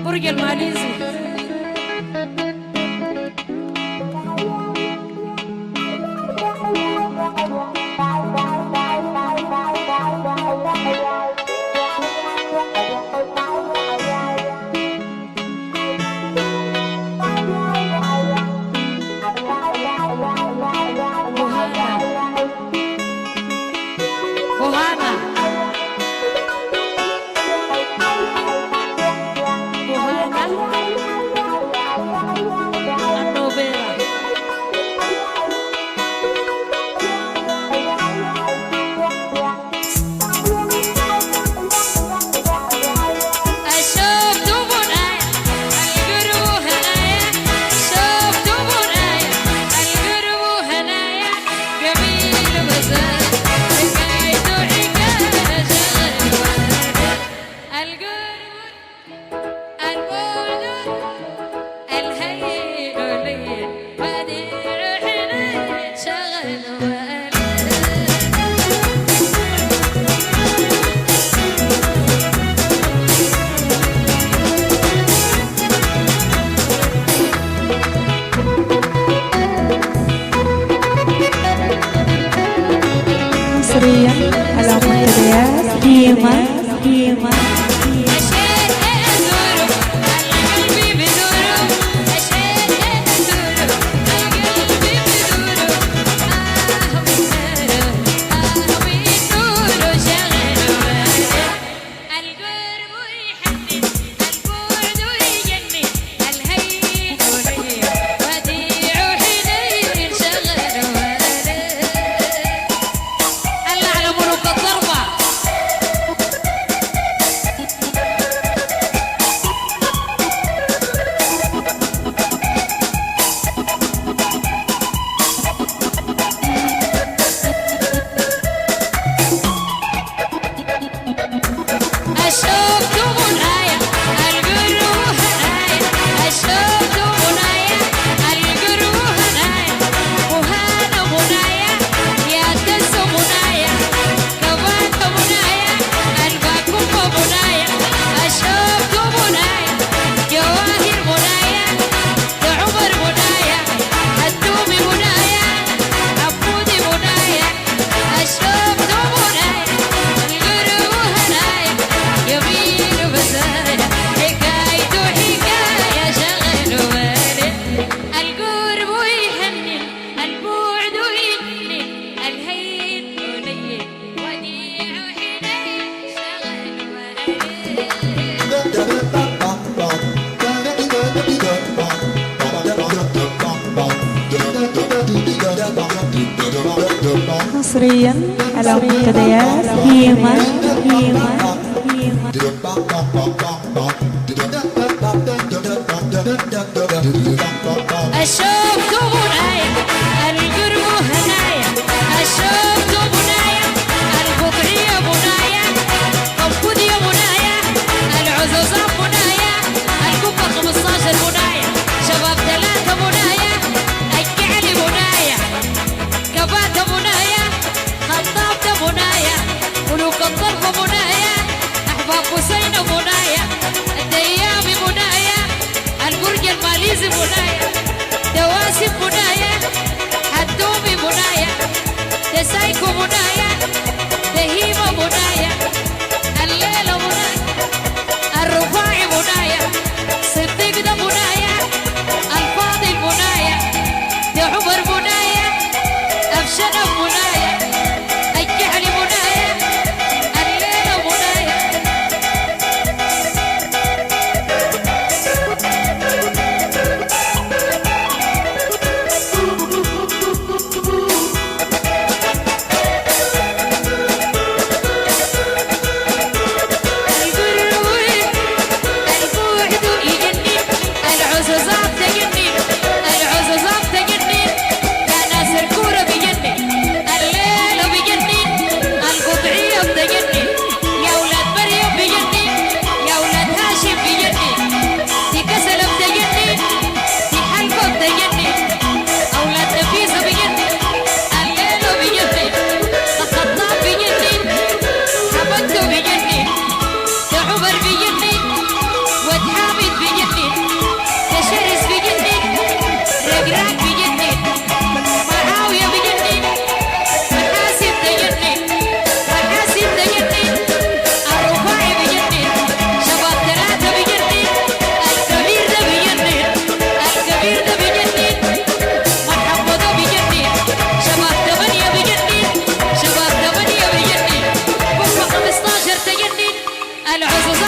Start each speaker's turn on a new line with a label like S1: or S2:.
S1: برج الماليزي.
S2: مصريا على منتديات ديما مصريا على منتديات ديما
S1: أشوف منايا القرب هنايا، أشوف منايا القطعية منايا، القبض يا منايا، العزوزات منايا، الكبة 15 منايا، شباب 3 منايا، الجعل منايا، كبات منايا، خطاب منايا، ملوك الطرف منايا، أحباب حسين منايا، الديام منايا، البرج الماليزي منايا، دواسم منايا، حدومي منايا، دسايكو منايا، دهيمة منايا، الليلة منايا، الرفاعي منايا، صديق ده منايا، الفاضل منايا، ده عمر منايا، أبشر منايا، الجهل منايا، الليلة منايا. عمر بيجني وتحامي العزوز